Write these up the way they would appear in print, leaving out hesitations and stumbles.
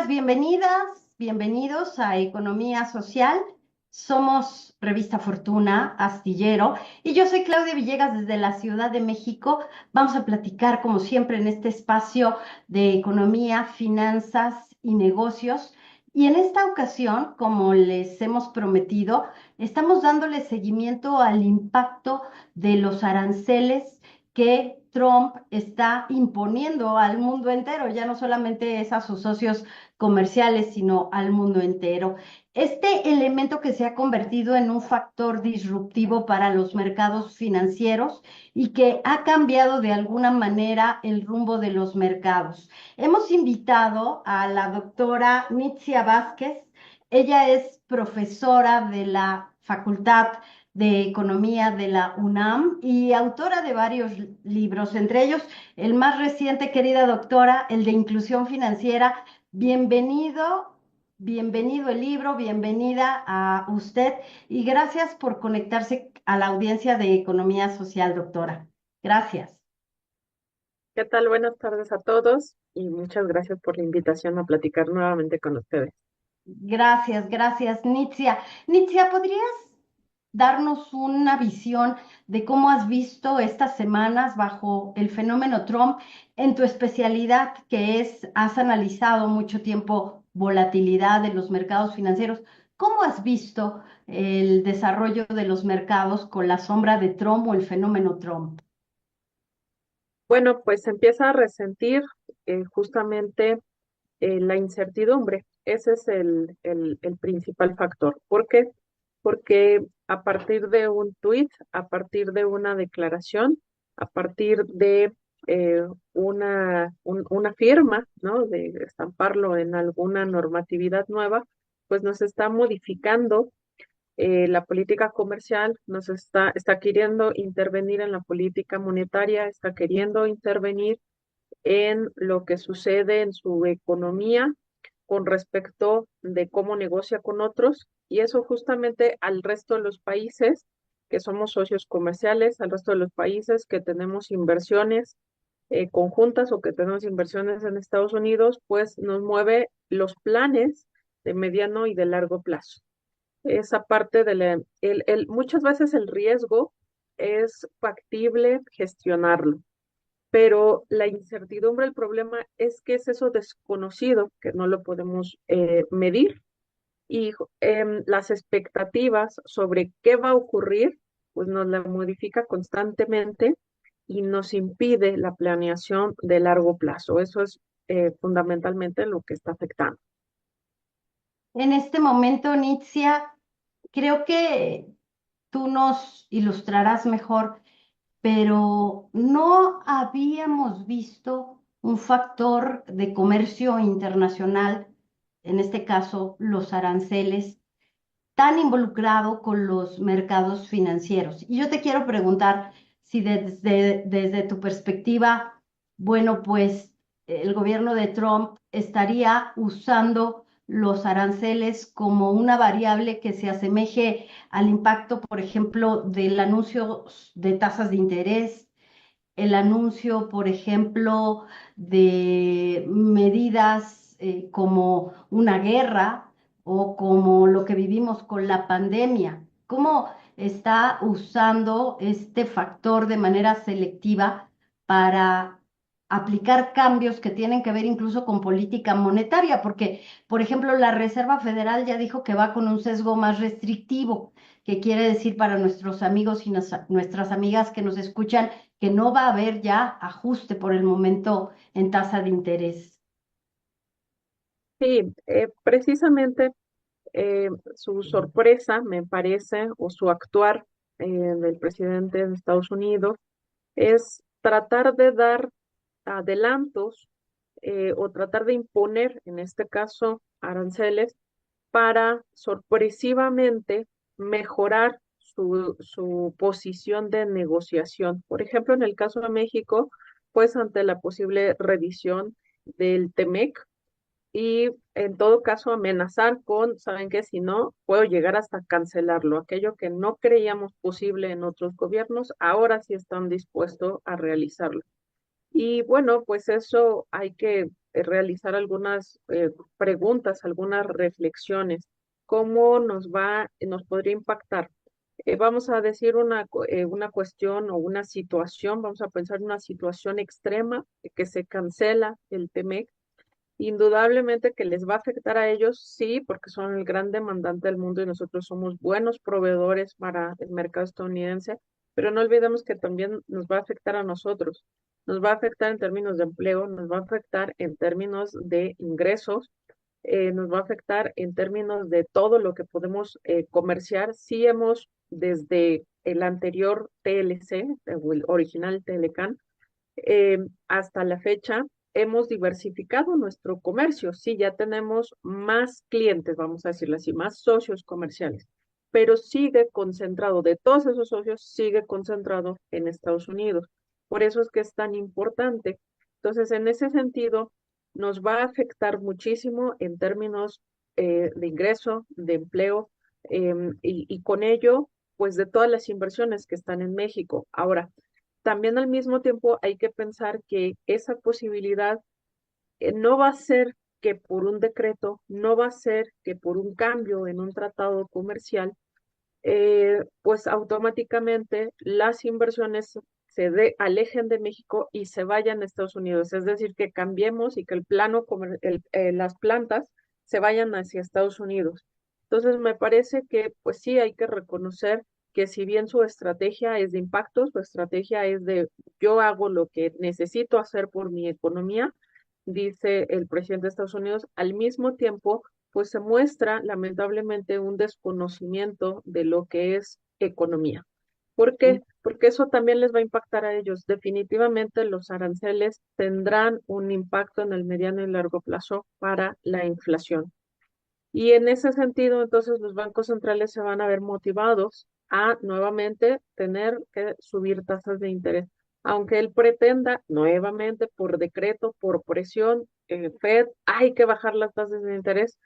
Amigas, bienvenidas, bienvenidos a Economía Social. Somos Revista Fortuna, Astillero, y yo soy Claudia Villegas desde la Ciudad de México. Vamos a platicar, como siempre, en este espacio de economía, finanzas y negocios. Y en esta ocasión, como les hemos prometido, estamos dándole seguimiento al impacto de los aranceles que Trump está imponiendo al mundo entero, ya no solamente es a sus socios comerciales, sino al mundo entero. Este elemento que se ha convertido en un factor disruptivo para los mercados financieros y que ha cambiado de alguna manera el rumbo de los mercados. Hemos invitado a la doctora Nitzia Vázquez. Ella es profesora de la Facultad de Economía de la UNAM y autora de varios libros, entre ellos el más reciente, querida doctora, el de Inclusión Financiera. Bienvenido, bienvenido el libro, bienvenida a usted y gracias por conectarse a la audiencia de Economía Social, doctora. Gracias. ¿Qué tal? Buenas tardes a todos y muchas gracias por la invitación a platicar nuevamente con ustedes. Gracias, gracias, Nitzia. Nitzia, ¿podrías darnos una visión de cómo has visto estas semanas bajo el fenómeno Trump en tu especialidad, que es, has analizado mucho tiempo volatilidad de los mercados financieros? ¿Cómo has visto el desarrollo de los mercados con la sombra de Trump o el fenómeno Trump? Bueno, pues se empieza a resentir justamente la incertidumbre. Ese es el principal factor. ¿Por qué? Porque a partir de un tuit, a partir de una declaración, a partir de una firma, ¿no? De estamparlo en alguna normatividad nueva, pues nos está modificando la política comercial, está queriendo intervenir en la política monetaria, está queriendo intervenir en lo que sucede en su economía con respecto de cómo negocia con otros, y eso justamente al resto de los países que somos socios comerciales, al resto de los países que tenemos inversiones conjuntas o que tenemos inversiones en Estados Unidos, pues nos mueve los planes de mediano y de largo plazo. Esa parte muchas veces el riesgo es factible gestionarlo, pero la incertidumbre, el problema es que es eso desconocido que no lo podemos medir y las expectativas sobre qué va a ocurrir, pues nos la modifica constantemente y nos impide la planeación de largo plazo. Eso es fundamentalmente lo que está afectando. En este momento, Nitzia, creo que tú nos ilustrarás mejor, pero no habíamos visto un factor de comercio internacional, en este caso los aranceles, tan involucrado con los mercados financieros. Y yo te quiero preguntar si desde tu perspectiva, bueno, pues el gobierno de Trump estaría usando los aranceles como una variable que se asemeje al impacto, por ejemplo, del anuncio de tasas de interés, el anuncio, por ejemplo, de medidas como una guerra o como lo que vivimos con la pandemia. ¿Cómo está usando este factor de manera selectiva para aplicar cambios que tienen que ver incluso con política monetaria? Porque, por ejemplo, la Reserva Federal ya dijo que va con un sesgo más restrictivo, que quiere decir para nuestros amigos y nuestras amigas que nos escuchan que no va a haber ya ajuste por el momento en tasa de interés. Sí, precisamente su sorpresa, me parece, o su actuar del presidente de Estados Unidos es tratar de dar adelantos o tratar de imponer, en este caso, aranceles para sorpresivamente mejorar su posición de negociación. Por ejemplo, en el caso de México, pues ante la posible revisión del TEMEC, y en todo caso amenazar con, ¿saben qué? Si no, puedo llegar hasta cancelarlo. Aquello que no creíamos posible en otros gobiernos, ahora sí están dispuestos a realizarlo. Y bueno, pues eso hay que realizar algunas preguntas, algunas reflexiones. ¿Cómo nos podría impactar? Vamos a decir una cuestión o una situación, vamos a pensar una situación extrema, que se cancela el TEMEC. Indudablemente que les va a afectar a ellos, sí, porque son el gran demandante del mundo y nosotros somos buenos proveedores para el mercado estadounidense, pero no olvidemos que también nos va a afectar a nosotros. Nos va a afectar en términos de empleo, nos va a afectar en términos de ingresos, nos va a afectar en términos de todo lo que podemos comerciar. Sí hemos, desde el anterior TLC, o el original Telecan, hasta la fecha hemos diversificado nuestro comercio. Sí, ya tenemos más clientes, vamos a decirlo así, más socios comerciales, pero sigue concentrado, de todos esos socios, sigue concentrado en Estados Unidos. Por eso es que es tan importante. Entonces, en ese sentido, nos va a afectar muchísimo en términos de ingreso, de empleo, y con ello, pues de todas las inversiones que están en México. Ahora, también al mismo tiempo hay que pensar que esa posibilidad no va a ser que por un decreto, no va a ser que por un cambio en un tratado comercial, pues automáticamente las inversiones alejen de México y se vayan a Estados Unidos. Es decir, que cambiemos y que las plantas se vayan hacia Estados Unidos. Entonces, me parece que, pues sí, hay que reconocer que si bien su estrategia es de impacto, su estrategia es de yo hago lo que necesito hacer por mi economía, dice el presidente de Estados Unidos, al mismo tiempo pues se muestra lamentablemente un desconocimiento de lo que es economía. ¿Por qué? Porque eso también les va a impactar a ellos. Definitivamente los aranceles tendrán un impacto en el mediano y largo plazo para la inflación. Y en ese sentido, entonces los bancos centrales se van a ver motivados a nuevamente tener que subir tasas de interés. Aunque él pretenda nuevamente por decreto, por presión, Fed, hay que bajar las tasas de interés,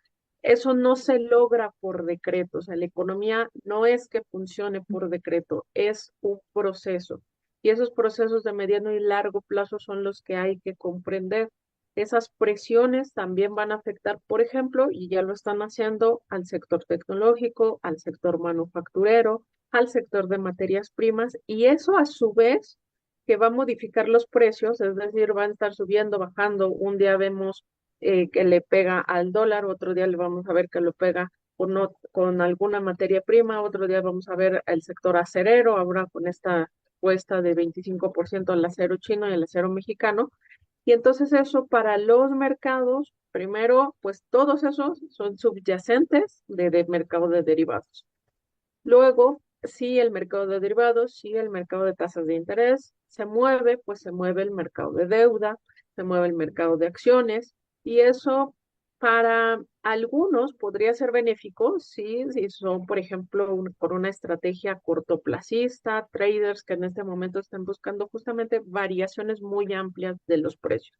eso no se logra por decreto. O sea, la economía no es que funcione por decreto, es un proceso. Y esos procesos de mediano y largo plazo son los que hay que comprender. Esas presiones también van a afectar, por ejemplo, y ya lo están haciendo, al sector tecnológico, al sector manufacturero, al sector de materias primas, y eso a su vez que va a modificar los precios, es decir, van a estar subiendo, bajando. Un día vemos que le pega al dólar, otro día le vamos a ver que lo pega con alguna materia prima, otro día vamos a ver el sector acerero, ahora con esta cuesta de 25% al acero chino y al acero mexicano. Y entonces eso para los mercados, primero, pues todos esos son subyacentes de mercado de derivados. Luego, si el mercado de derivados, si el mercado de tasas de interés se mueve, pues se mueve el mercado de deuda, se mueve el mercado de acciones, y eso para algunos podría ser benéfico, sí, si son, por ejemplo, por una estrategia cortoplacista, traders que en este momento están buscando justamente variaciones muy amplias de los precios.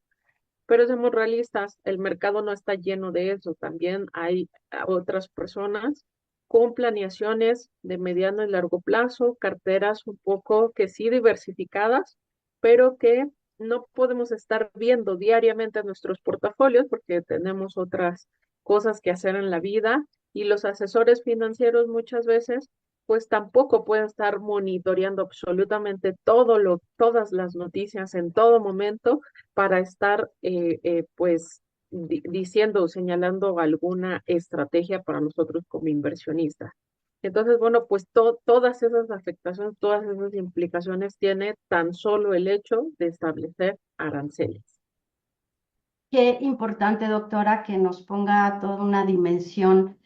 Pero seamos realistas, el mercado no está lleno de eso. También hay otras personas con planeaciones de mediano y largo plazo, carteras un poco que sí diversificadas, pero que no podemos estar viendo diariamente nuestros portafolios porque tenemos otras cosas que hacer en la vida, y los asesores financieros muchas veces pues tampoco pueden estar monitoreando absolutamente todas las noticias en todo momento para estar pues diciendo o señalando alguna estrategia para nosotros como inversionistas. Entonces, bueno, pues todas esas afectaciones, todas esas implicaciones tiene tan solo el hecho de establecer aranceles. Qué importante, doctora, que nos ponga toda una dimensión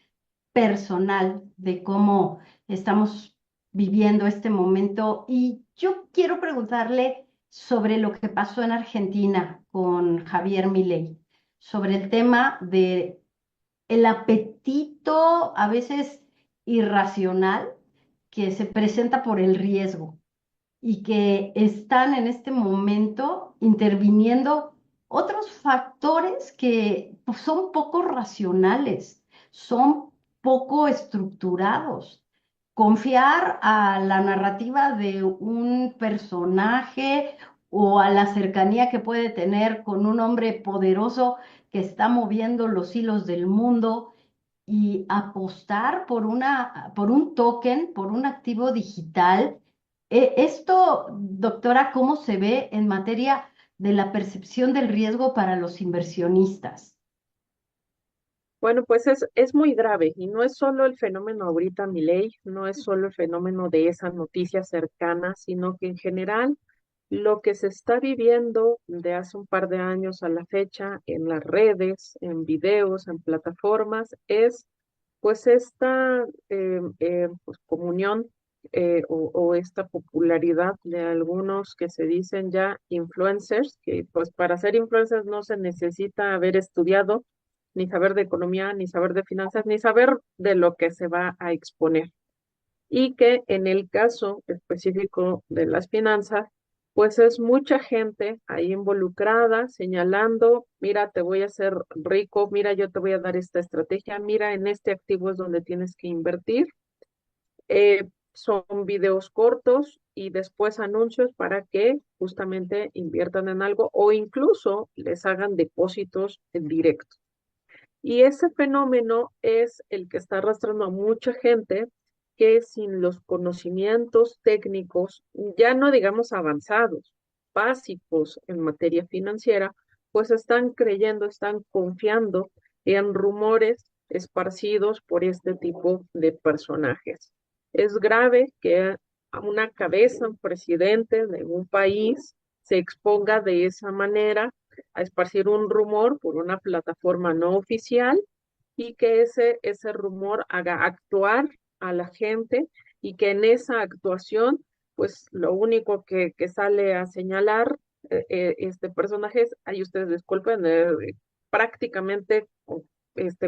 personal de cómo estamos viviendo este momento. Y yo quiero preguntarle sobre lo que pasó en Argentina con Javier Milei, sobre el tema de el apetito a veces irracional que se presenta por el riesgo y que están en este momento interviniendo otros factores que pues, son poco racionales, son poco estructurados. Confiar a la narrativa de un personaje o a la cercanía que puede tener con un hombre poderoso que está moviendo los hilos del mundo y apostar por un token, por un activo digital. Esto, doctora, ¿cómo se ve en materia de la percepción del riesgo para los inversionistas? Bueno, pues es muy grave y no es solo el fenómeno ahorita, Milei, no es solo el fenómeno de esa noticia cercana, sino que en general lo que se está viviendo de hace un par de años a la fecha en las redes, en videos, en plataformas, es pues esta pues, comunión o esta popularidad de algunos que se dicen ya influencers, que pues para ser influencers no se necesita haber estudiado ni saber de economía, ni saber de finanzas, ni saber de lo que se va a exponer. Y que en el caso específico de las finanzas, pues es mucha gente ahí involucrada señalando, mira, te voy a hacer rico, mira, yo te voy a dar esta estrategia, mira, en este activo es donde tienes que invertir. Son videos cortos y después anuncios para que justamente inviertan en algo o incluso les hagan depósitos en directo. Y ese fenómeno es el que está arrastrando a mucha gente que sin los conocimientos técnicos, ya no digamos avanzados, básicos en materia financiera, pues están creyendo, están confiando en rumores esparcidos por este tipo de personajes. Es grave que a una cabeza, un presidente de un país se exponga de esa manera a esparcir un rumor por una plataforma no oficial y que ese rumor haga actuar a la gente y que en esa actuación, pues lo único que sale a señalar este personaje es, ay, ustedes disculpen, prácticamente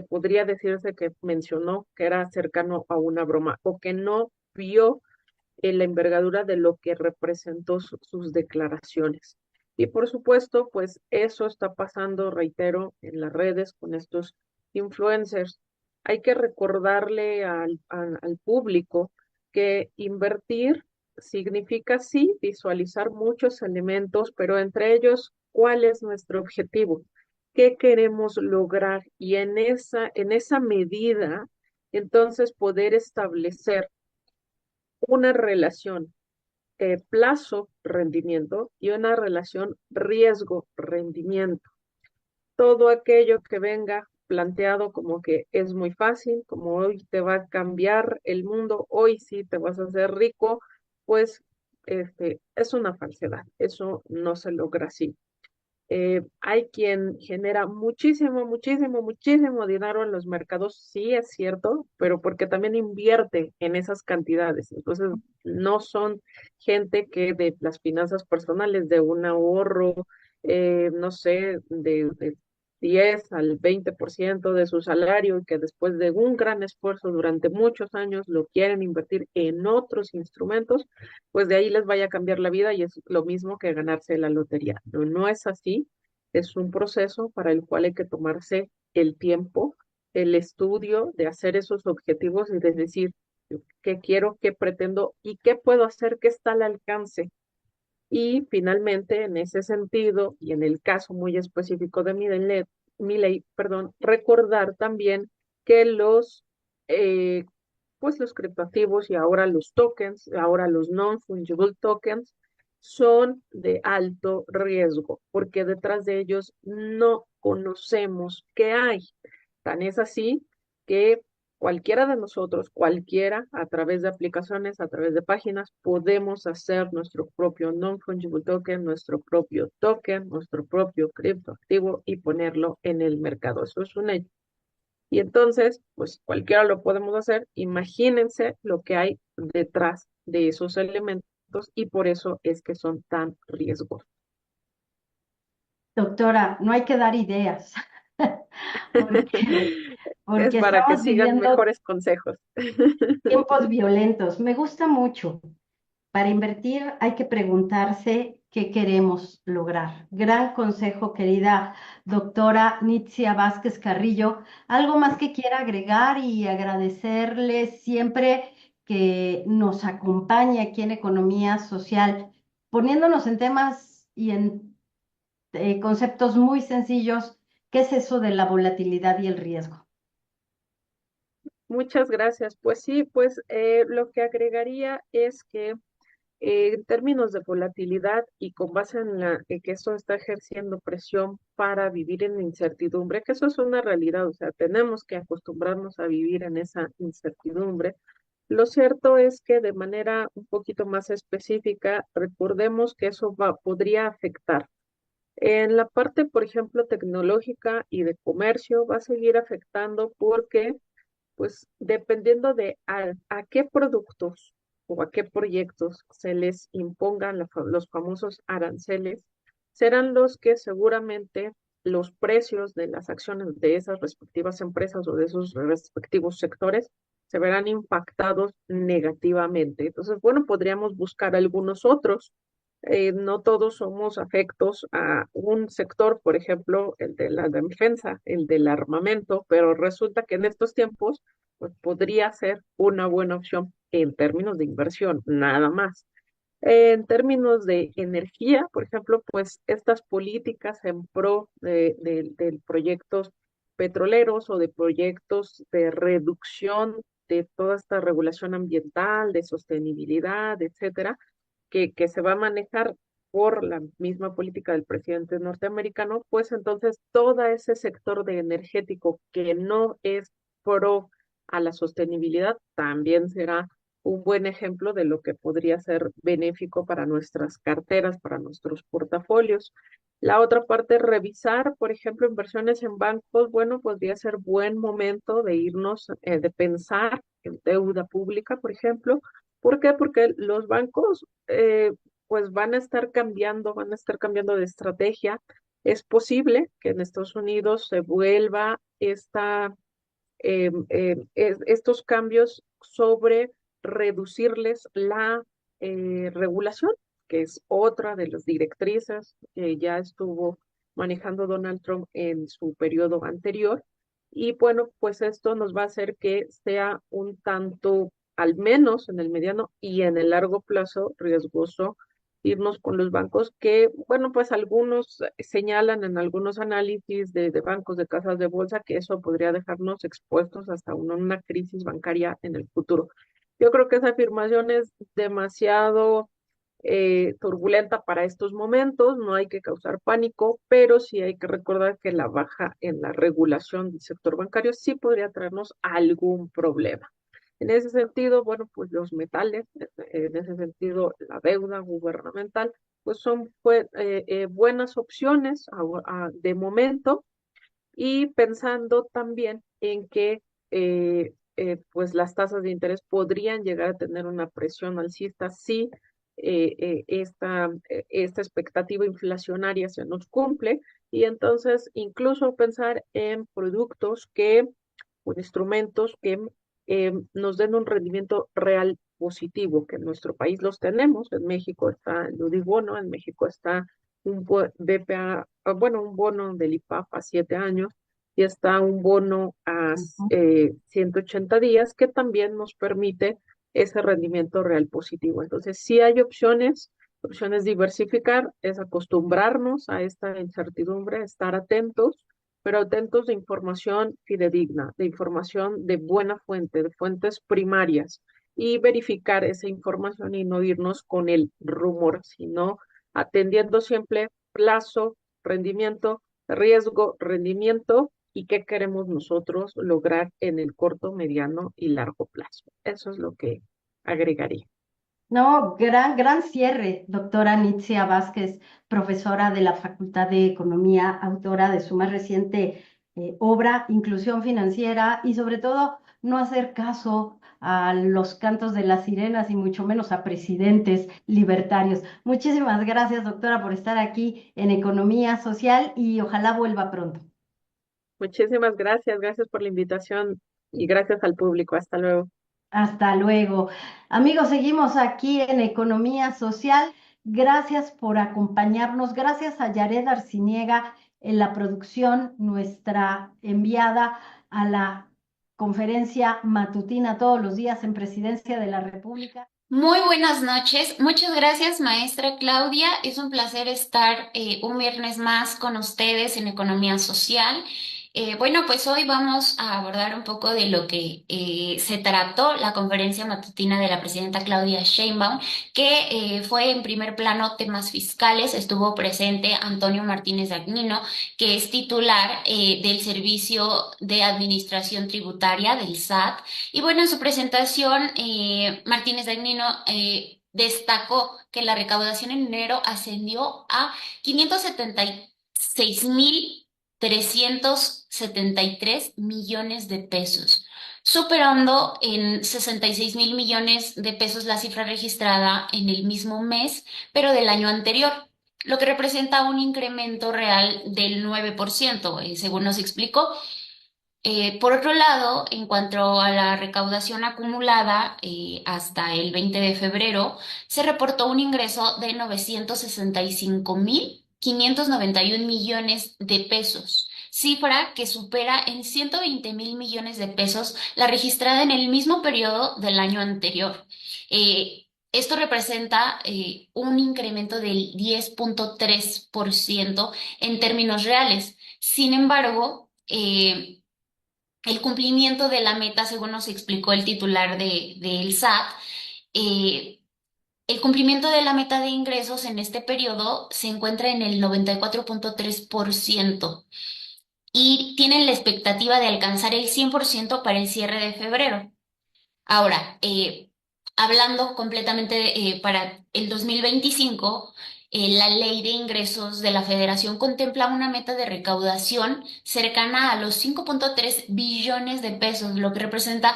podría decirse que mencionó que era cercano a una broma o que no vio la envergadura de lo que representó sus declaraciones. Y por supuesto, pues eso está pasando, reitero, en las redes con estos influencers. Hay que recordarle al público que invertir significa sí visualizar muchos elementos, pero entre ellos, ¿cuál es nuestro objetivo? ¿Qué queremos lograr? Y en esa medida, entonces poder establecer una relación plazo-rendimiento y una relación riesgo-rendimiento. Todo aquello que venga planteado como que es muy fácil, como hoy te va a cambiar el mundo, hoy sí te vas a hacer rico, pues es una falsedad, eso no se logra así. Hay quien genera muchísimo, muchísimo, muchísimo dinero en los mercados, sí es cierto, pero porque también invierte en esas cantidades. Entonces, no son gente que de las finanzas personales, de un ahorro, no sé, de 10 al 20% de su salario y que después de un gran esfuerzo durante muchos años lo quieren invertir en otros instrumentos, pues de ahí les vaya a cambiar la vida y es lo mismo que ganarse la lotería. No, no es así, es un proceso para el cual hay que tomarse el tiempo, el estudio de hacer esos objetivos y de decir qué quiero, qué pretendo y qué puedo hacer, qué está al alcance. Y finalmente, en ese sentido, y en el caso muy específico de Milei, perdón, recordar también que eh, pues los criptoactivos y ahora los tokens, ahora los non-fungible tokens, son de alto riesgo, porque detrás de ellos no conocemos qué hay. Tan es así que cualquiera de nosotros, cualquiera, a través de aplicaciones, a través de páginas, podemos hacer nuestro propio non-fungible token, nuestro propio criptoactivo y ponerlo en el mercado. Eso es un hecho. Y entonces, pues cualquiera lo podemos hacer. Imagínense lo que hay detrás de esos elementos y por eso es que son tan riesgosos. Doctora, no hay que dar ideas, porque, Es porque para que estamos sigan viviendo mejores consejos. tiempos violentos. Me gusta mucho. Para invertir hay que preguntarse qué queremos lograr. Gran consejo, querida doctora Nitzia Vázquez Carrillo. ¿Algo más que quiera agregar y agradecerle siempre que nos acompañe aquí en Economía Social, poniéndonos en temas y en conceptos muy sencillos, ¿qué es eso de la volatilidad y el riesgo? Muchas gracias. Pues sí, pues lo que agregaría es que en términos de volatilidad y con base en que esto está ejerciendo presión para vivir en incertidumbre, que eso es una realidad, o sea, tenemos que acostumbrarnos a vivir en esa incertidumbre. Lo cierto es que de manera un poquito más específica, recordemos que eso podría afectar. En la parte, por ejemplo, tecnológica y de comercio, va a seguir afectando porque pues dependiendo de a qué productos o a qué proyectos se les impongan los famosos aranceles, serán los que seguramente los precios de las acciones de esas respectivas empresas o de esos respectivos sectores se verán impactados negativamente. Entonces, bueno, podríamos buscar algunos otros. No todos somos afectos a un sector, por ejemplo, el de la defensa, el del armamento, pero resulta que en estos tiempos pues podría ser una buena opción en términos de inversión, nada más. En términos de energía, por ejemplo, pues estas políticas en pro de proyectos petroleros o de proyectos de reducción de toda esta regulación ambiental, de sostenibilidad, etcétera, que se va a manejar por la misma política del presidente norteamericano, pues entonces todo ese sector de energético que no es pro a la sostenibilidad también será un buen ejemplo de lo que podría ser benéfico para nuestras carteras, para nuestros portafolios. La otra parte, revisar, por ejemplo, inversiones en bancos, bueno, podría ser buen momento de irnos, de pensar en deuda pública, por ejemplo. ¿Por qué? Porque los bancos, pues van a estar cambiando de estrategia. Es posible que en Estados Unidos se vuelva estos cambios sobre reducirles la regulación, que es otra de las directrices que ya estuvo manejando Donald Trump en su periodo anterior. Y bueno, pues esto nos va a hacer que sea un tanto, al menos en el mediano y en el largo plazo, riesgoso irnos con los bancos que, bueno, pues algunos señalan en algunos análisis de bancos, de casas de bolsa, que eso podría dejarnos expuestos hasta una crisis bancaria en el futuro. Yo creo que esa afirmación es demasiado turbulenta para estos momentos, no hay que causar pánico, pero sí hay que recordar que la baja en la regulación del sector bancario sí podría traernos algún problema. En ese sentido, bueno, pues los metales, en ese sentido, la deuda gubernamental, pues son buenas opciones de momento y pensando también en que pues las tasas de interés podrían llegar a tener una presión alcista si esta expectativa inflacionaria se nos cumple y entonces incluso pensar en productos o instrumentos que nos den un rendimiento real positivo, que en nuestro país los tenemos. En México está el Udibono, en México está BPA, bueno, un bono del IPAP a 7 años y está un bono a Ujú. 180 días que también nos permite ese rendimiento real positivo. Entonces, sí hay opciones diversificar, es acostumbrarnos a esta incertidumbre, estar atentos, pero atentos de información fidedigna, de información de buena fuente, de fuentes primarias, y verificar esa información y no irnos con el rumor, sino atendiendo siempre plazo, rendimiento, riesgo, rendimiento y qué queremos nosotros lograr en el corto, mediano y largo plazo. Eso es lo que agregaría. No, gran cierre, doctora Nitzia Vázquez, profesora de la Facultad de Economía, autora de su más reciente obra, Inclusión Financiera, y sobre todo no hacer caso a los cantos de las sirenas y mucho menos a presidentes libertarios. Muchísimas gracias, doctora, por estar aquí en Economía Social y ojalá vuelva pronto. Muchísimas gracias, gracias por la invitación y gracias al público. Hasta luego. Hasta luego. Amigos, seguimos aquí en Economía Social. Gracias por acompañarnos. Gracias a Yared Arciniega en la producción, nuestra enviada a la conferencia matutina todos los días en Presidencia de la República. Muy buenas noches. Muchas gracias, maestra Claudia. Es un placer estar un viernes más con ustedes en Economía Social. Bueno, pues hoy vamos a abordar un poco de lo que se trató la conferencia matutina de la presidenta Claudia Sheinbaum, que fue en primer plano temas fiscales. Estuvo presente Antonio Martínez Dagnino, que es titular del Servicio de Administración Tributaria del SAT. Y bueno, en su presentación, Martínez Dagnino destacó que la recaudación en enero ascendió a 576.373 millones de pesos, superando en 66.000 millones de pesos la cifra registrada en el mismo mes, pero del año anterior, lo que representa un incremento real del 9%, según nos explicó. Por otro lado, en cuanto a la recaudación acumulada hasta el 20 de febrero, se reportó un ingreso de 965.591 millones de pesos, cifra que supera en 120.000 millones de pesos la registrada en el mismo periodo del año anterior. Esto representa un incremento del 10.3% en términos reales. Sin embargo, el cumplimiento de la meta, según nos explicó el titular del SAT, eh, el cumplimiento de la meta de ingresos en este periodo se encuentra en el 94.3% y tienen la expectativa de alcanzar el 100% para el cierre de febrero. Ahora, hablando completamente para el 2025, la ley de ingresos de la Federación contempla una meta de recaudación cercana a los 5.3 billones de pesos, lo que representa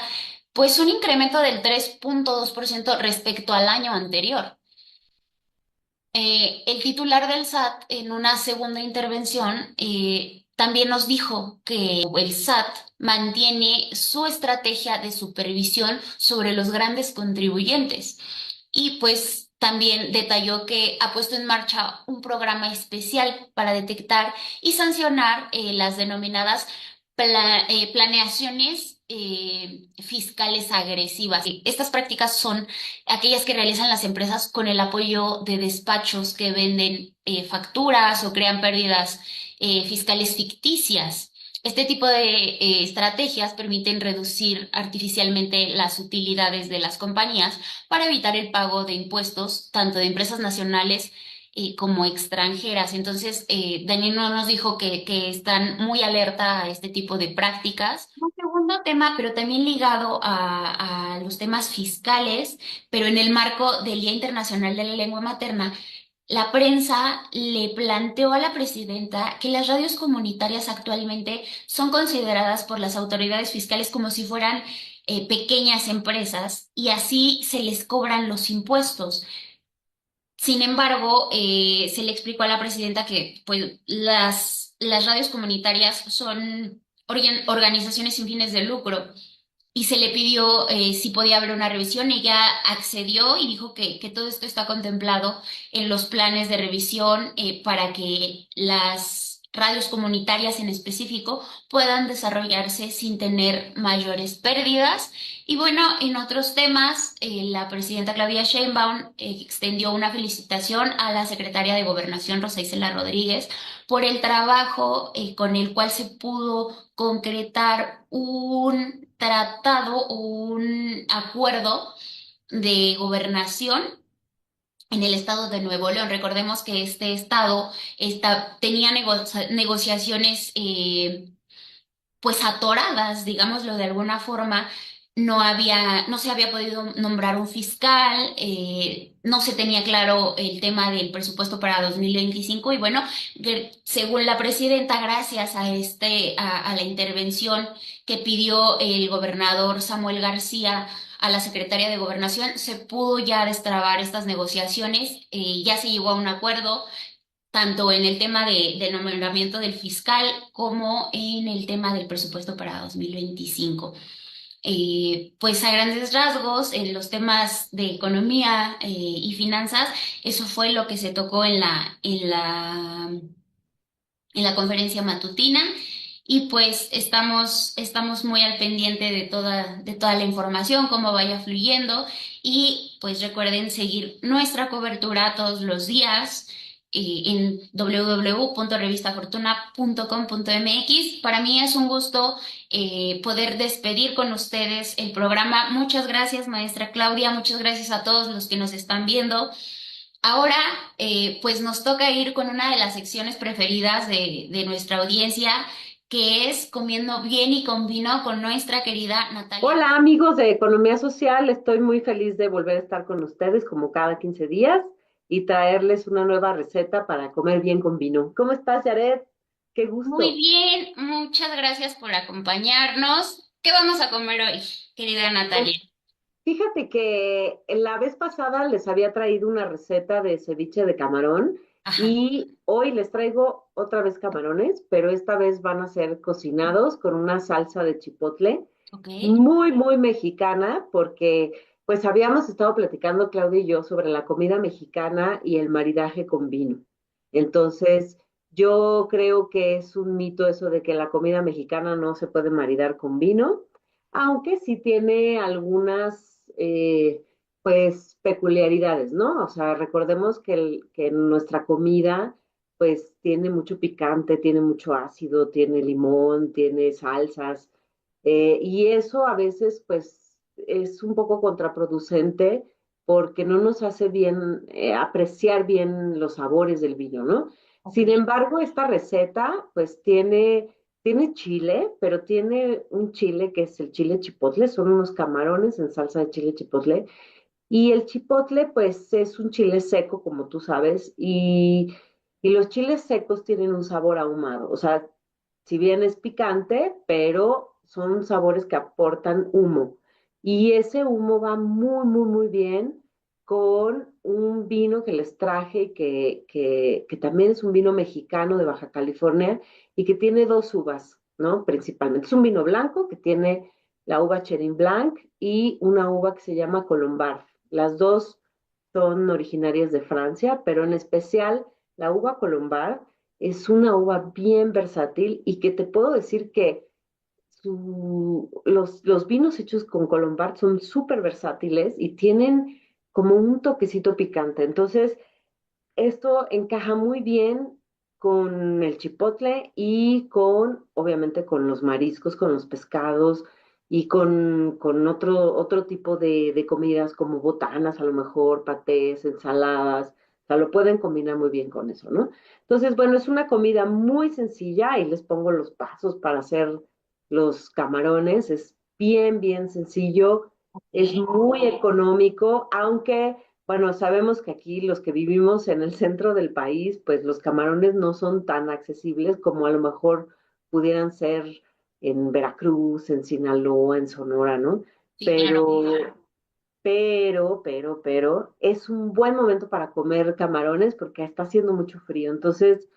pues un incremento del 3.2% respecto al año anterior. El titular del SAT en una segunda intervención también nos dijo que el SAT mantiene su estrategia de supervisión sobre los grandes contribuyentes y pues también detalló que ha puesto en marcha un programa especial para detectar y sancionar las denominadas planeaciones fiscales agresivas. Estas prácticas son aquellas que realizan las empresas con el apoyo de despachos que venden facturas o crean pérdidas fiscales ficticias. Este tipo de estrategias permiten reducir artificialmente las utilidades de las compañías para evitar el pago de impuestos tanto de empresas nacionales como extranjeras. Entonces, Daniel nos dijo que están muy alerta a este tipo de prácticas. Un segundo tema, pero también ligado a los temas fiscales, pero en el marco del Día Internacional de la Lengua Materna, la prensa le planteó a la presidenta que las radios comunitarias actualmente son consideradas por las autoridades fiscales como si fueran pequeñas empresas y así se les cobran los impuestos. Sin embargo, se le explicó a la presidenta que pues, las radios comunitarias son organizaciones sin fines de lucro y se le pidió si podía haber una revisión. Ella accedió y dijo que todo esto está contemplado en los planes de revisión para que las radios comunitarias en específico puedan desarrollarse sin tener mayores pérdidas. Y bueno, en otros temas, la presidenta Claudia Sheinbaum extendió una felicitación a la secretaria de Gobernación, Rosa Isela Rodríguez, por el trabajo con el cual se pudo concretar un tratado o un acuerdo de gobernación en el estado de Nuevo León. Recordemos que este estado tenía negociaciones pues atoradas, digámoslo de alguna forma. No se había podido nombrar un fiscal, no se tenía claro el tema del presupuesto para 2025 y bueno, según la presidenta, gracias a a la intervención que pidió el gobernador Samuel García a la secretaria de Gobernación, se pudo ya destrabar estas negociaciones, ya se llegó a un acuerdo tanto en el tema del nombramiento del fiscal como en el tema del presupuesto para 2025. Pues a grandes rasgos, en los temas de economía y finanzas, eso fue lo que se tocó en la conferencia matutina. y pues estamos muy al pendiente de toda la información, cómo vaya fluyendo y pues recuerden seguir nuestra cobertura todos los días en www.revistafortuna.com.mx. Para mí es un gusto poder despedir con ustedes el programa. Muchas gracias, maestra Claudia, muchas gracias a todos los que nos están viendo. Ahora, pues nos toca ir con una de las secciones preferidas de nuestra audiencia, que es Comiendo bien y con vino con nuestra querida Natalia. Hola amigos de Economía Social, estoy muy feliz de volver a estar con ustedes como cada 15 días y traerles una nueva receta para comer bien con vino. ¿Cómo estás, Yaret? Qué Muy gusto. bien, muchas gracias por acompañarnos. ¿Qué vamos a comer hoy, querida Pues Natalia? fíjate que la vez pasada les había traído una receta de ceviche de camarón Ajá, y hoy les traigo otra vez camarones, pero esta vez van a ser cocinados con una salsa de chipotle ok. muy, muy mexicana, porque pues habíamos estado platicando Claudia y yo sobre la comida mexicana y el maridaje con vino. Entonces, yo creo que es un mito eso de que la comida mexicana no se puede maridar con vino, aunque sí tiene algunas, pues, peculiaridades, ¿no? O sea, recordemos que nuestra comida, pues, tiene mucho picante, tiene mucho ácido, tiene limón, tiene salsas, y eso a veces, pues, es un poco contraproducente porque no nos hace bien apreciar bien los sabores del vino, ¿no? Ok. Sin embargo, esta receta, pues, tiene chile, pero tiene un chile que es el chile chipotle, son unos camarones en salsa de chile chipotle. Y el chipotle, pues, es un chile seco, como tú sabes, y los chiles secos tienen un sabor ahumado. O sea, si bien es picante, pero son sabores que aportan humo. Y ese humo va muy, muy, muy bien con un vino que les traje y que también es un vino mexicano de Baja California y que tiene dos uvas, ¿no? Principalmente. Es un vino blanco que tiene la uva Chenin Blanc y una uva que se llama Colombard. Las dos son originarias de Francia, pero en especial la uva Colombard es una uva bien versátil y que te puedo decir que los vinos hechos con Colombard son súper versátiles y tienen como un toquecito picante. Entonces, esto encaja muy bien con el chipotle y obviamente, con los mariscos, con los pescados y con otro tipo de comidas como botanas, a lo mejor, patés, ensaladas. O sea, lo pueden combinar muy bien con eso, ¿no? Entonces, bueno, es una comida muy sencilla y les pongo los pasos para hacer los camarones. Es bien, bien sencillo, es Ok. muy económico, aunque bueno, sabemos que aquí los que vivimos en el centro del país, pues los camarones no son tan accesibles como a lo mejor pudieran ser en Veracruz, en Sinaloa, en Sonora, ¿no? Sí, claro. Pero, pero, es un buen momento para comer camarones porque está haciendo mucho frío. Entonces,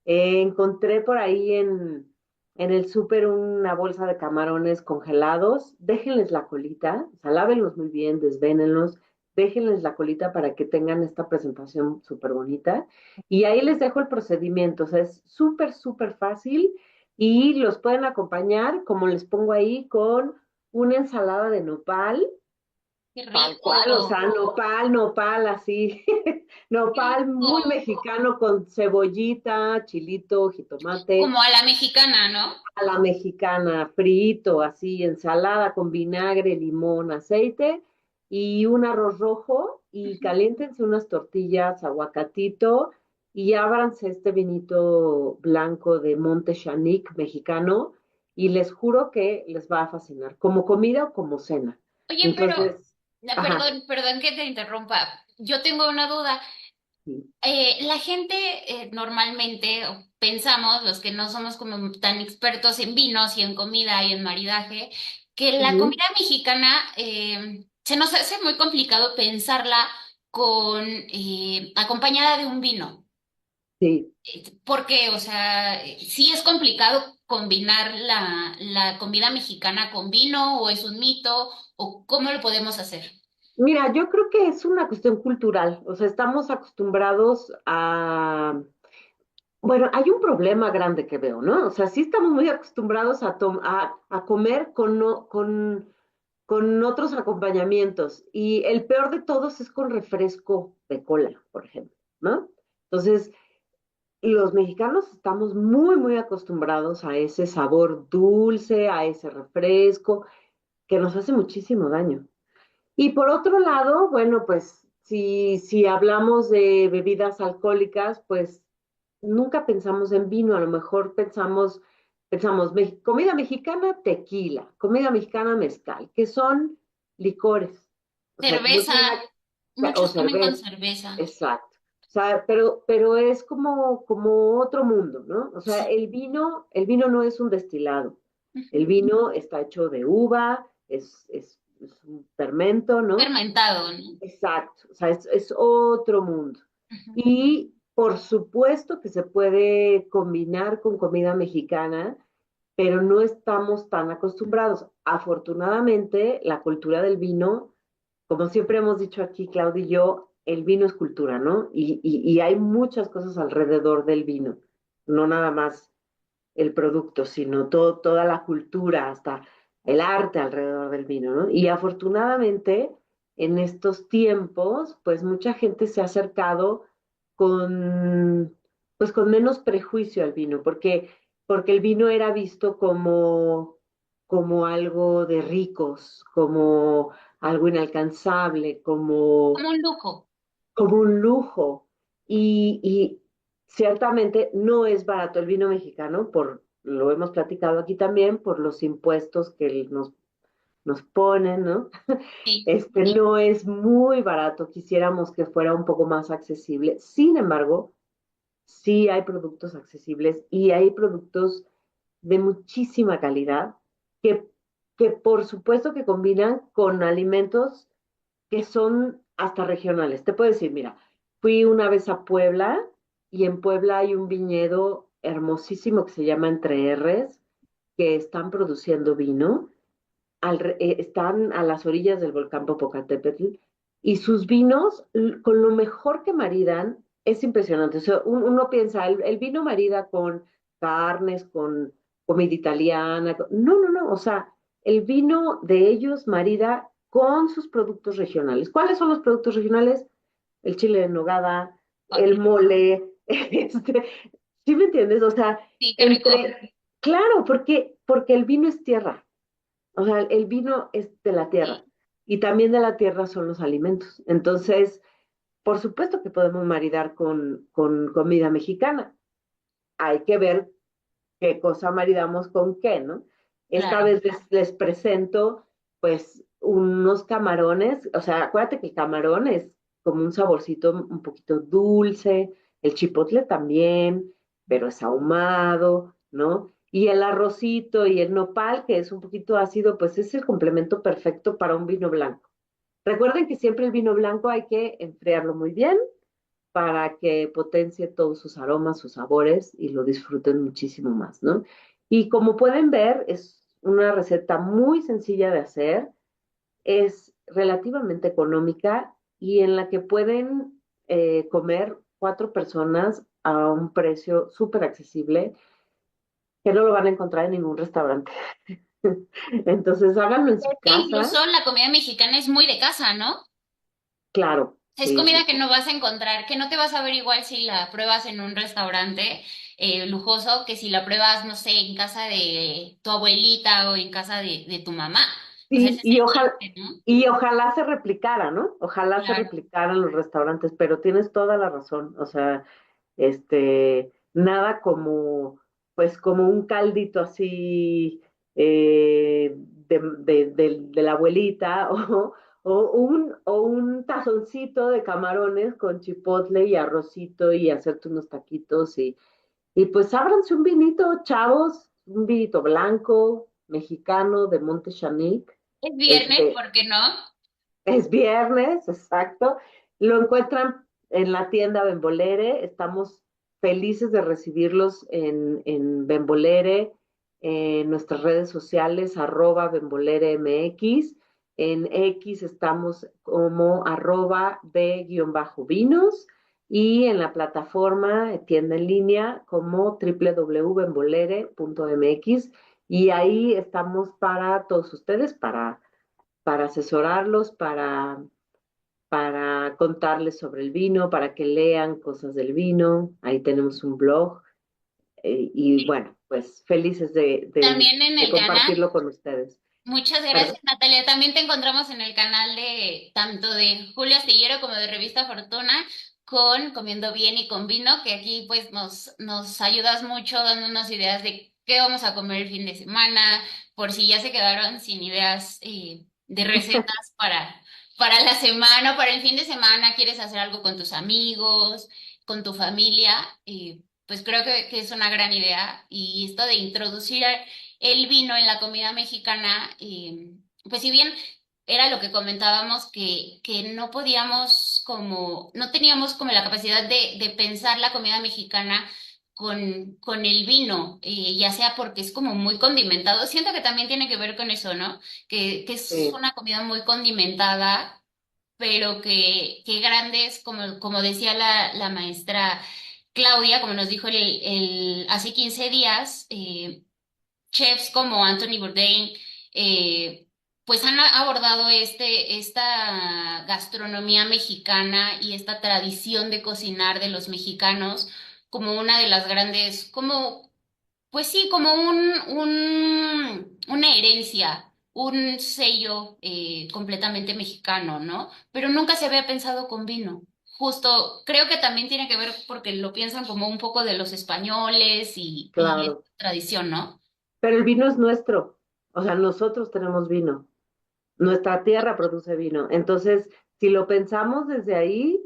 encontré por ahí en el súper una bolsa de camarones congelados. Déjenles la colita, o sea, lávenlos muy bien, desvénenlos, déjenles la colita para que tengan esta presentación súper bonita. Y ahí les dejo el procedimiento, o sea, es súper, súper fácil y los pueden acompañar, como les pongo ahí, con una ensalada de nopal, Qué tal cual, o sea, rico. nopal, nopal, así, Qué nopal muy rico. mexicano con cebollita, chilito, jitomate, Como a la mexicana, ¿no? a la mexicana, frito, así, ensalada con vinagre, limón, aceite y un arroz rojo y Ujú. caliéntense unas tortillas, aguacatito y ábranse este vinito blanco de Monte Chanic mexicano y les juro que les va a fascinar, como comida o como cena. Oye, pero, Entonces, ajá, perdón que te interrumpa. Yo tengo una duda. sí. La gente normalmente o pensamos, los que no somos como tan expertos en vinos y en comida y en maridaje, que la Ujú, comida mexicana se nos hace muy complicado pensarla con acompañada de un vino. sí. ¿Por qué? O sea, ¿sí es complicado combinar la comida mexicana con vino o es un mito o cómo lo podemos hacer? Mira, yo creo que es una cuestión cultural, o sea, estamos acostumbrados Bueno, hay un problema grande que veo, ¿no? O sea, sí estamos muy acostumbrados a comer con otros acompañamientos y el peor de todos es con refresco de cola, por ejemplo, ¿no? Entonces, los mexicanos estamos muy acostumbrados a ese sabor dulce, a ese refresco, que nos hace muchísimo daño. Y por otro lado, bueno, pues si hablamos de bebidas alcohólicas, pues nunca pensamos en vino, a lo mejor pensamos comida mexicana, tequila, comida mexicana, mezcal, que son licores, o sea, que no Cerveza, tienen o muchos comen con cerveza, cerveza. exacto. O sea, pero es como otro mundo, ¿no? O sea, Sí. el vino no es un destilado. El Ujú. vino está hecho de uva, es un fermento, ¿no? Fermentado, ¿no? Exacto, o sea, es otro mundo. Ujú. Y por supuesto que se puede combinar con comida mexicana, pero no estamos tan acostumbrados. Afortunadamente, la cultura del vino, como siempre hemos dicho aquí, Claudia y yo, el vino es cultura, ¿no? Y hay muchas cosas alrededor del vino, no nada más el producto, sino toda la cultura, hasta el arte alrededor del vino, ¿no? Y afortunadamente, en estos tiempos, pues mucha gente se ha acercado con, pues con menos prejuicio al vino, porque el vino era visto como algo de ricos, como algo inalcanzable, como Como un lujo. como un lujo y ciertamente no es barato el vino mexicano, lo hemos platicado aquí también, por los impuestos que nos ponen, ¿no? Sí. No es muy barato, quisiéramos que fuera un poco más accesible. Sin embargo, sí hay productos accesibles y hay productos de muchísima calidad que, que por supuesto que combinan con alimentos que son hasta regionales. Te puedo decir, mira, fui una vez a Puebla y en Puebla hay un viñedo hermosísimo que se llama Entre R's, que están produciendo vino, están a las orillas del volcán Popocatépetl y sus vinos, con lo mejor que maridan, es impresionante. O sea, uno piensa, el vino marida con carnes, con comida italiana. No, o sea, el vino de ellos marida con sus productos regionales. ¿Cuáles son los productos regionales? El chile de nogada, Ay, el mole, ¿sí me entiendes? O sea, sí, qué rico. claro, porque el vino es tierra. O sea, el vino es de la tierra Sí. y también de la tierra son los alimentos. Entonces, por supuesto que podemos maridar con comida mexicana. Hay que ver qué cosa maridamos con qué, ¿no? Esta Claro. vez les presento, pues, unos camarones. O sea, acuérdate que el camarón es como un saborcito un poquito dulce, el chipotle también, pero es ahumado, ¿no? Y el arrocito y el nopal, que es un poquito ácido, pues es el complemento perfecto para un vino blanco. Recuerden que siempre el vino blanco hay que enfriarlo muy bien para que potencie todos sus aromas, sus sabores y lo disfruten muchísimo más, ¿no? Y como pueden ver, es una receta muy sencilla de hacer, es relativamente económica y en la que pueden comer 4 personas a un precio súper accesible, que no lo van a encontrar en ningún restaurante. Entonces, háganlo en su Que casa, incluso la comida mexicana es muy de casa, ¿no? claro, Es sí, sí, comida que no vas a encontrar, que no te vas a ver igual si la pruebas en un restaurante lujoso que si la pruebas, no sé, en casa de tu abuelita o en casa de tu mamá. O sea, ese sí, es el chiste, ¿no? y ojalá se replicara, ¿no? Ojalá se Claro. replicara en los restaurantes, pero tienes toda la razón. O sea, nada como, pues como un caldito así de la abuelita o un tazoncito de camarones con chipotle y arrocito y hacerte unos taquitos y pues ábranse un vinito, chavos, un vinito blanco, mexicano de Monte Chanic. Es viernes, Este, ¿por qué no? es viernes, exacto. Lo encuentran en la tienda Bembolere. Estamos felices de recibirlos en Bembolere, en nuestras redes sociales, @BembolereMX. En X estamos como @de-vinos. y en la plataforma tienda en línea como www.embolere.mx y ahí estamos para todos ustedes, para asesorarlos, para contarles sobre el vino, para que lean cosas del vino. Ahí tenemos un blog y bueno, pues felices También en de el canal. compartirlo con ustedes. Muchas Perdón. gracias, Natalia. También te encontramos en el canal de tanto de Julio Astillero como de Revista Fortuna con Comiendo Bien y con Vino, que aquí pues nos ayudas mucho dándonos ideas de qué vamos a comer el fin de semana, por si ya se quedaron sin ideas de recetas para la semana o para el fin de semana, quieres hacer algo con tus amigos, con tu familia, pues creo que es una gran idea. Y esto de introducir el vino en la comida mexicana, pues si bien era lo que comentábamos, que no podíamos como, no teníamos como la capacidad de pensar la comida mexicana con el vino, ya sea porque es como muy condimentado, siento que también tiene que ver con eso, ¿no? Que es Sí, una comida muy condimentada, pero que grandes, como decía la maestra Claudia, como nos dijo hace 15 días, chefs como Anthony Bourdain, pues han abordado esta gastronomía mexicana y esta tradición de cocinar de los mexicanos como una de las grandes, como, pues sí, como una herencia, un sello completamente mexicano, ¿no? Pero nunca se había pensado con vino. Justo, creo que también tiene que ver porque lo piensan como un poco de los españoles y esta claro. tradición, ¿no? Pero el vino es nuestro. O sea, nosotros tenemos vino. Nuestra tierra produce vino. Entonces, si lo pensamos desde ahí,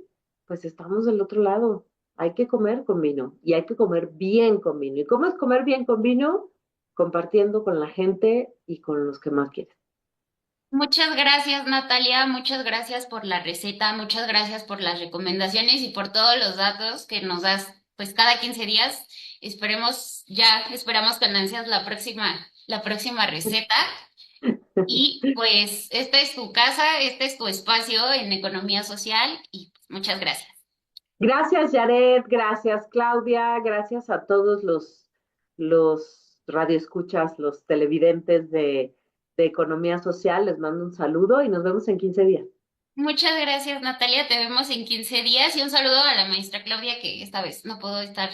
pues estamos del otro lado. Hay que comer con vino y hay que comer bien con vino. ¿Y cómo es comer bien con vino? Compartiendo con la gente y con los que más quieres. Muchas gracias, Natalia. Muchas gracias por la receta. Muchas gracias por las recomendaciones y por todos los datos que nos das, pues cada 15 días. Esperamos con ansias la próxima receta. Y pues esta es tu casa, este es tu espacio en economía social y pues, muchas gracias. Gracias, Jared. Gracias, Claudia. Gracias a todos los radioescuchas, los televidentes de Economía Social. Les mando un saludo y nos vemos en 15 días. Muchas gracias, Natalia. Te vemos en 15 días y un saludo a la maestra Claudia, que esta vez no pudo estar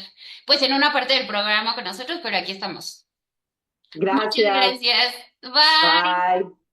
pues en una parte del programa con nosotros, pero aquí estamos. Muchas Gracias. gracias. Bye. Bye.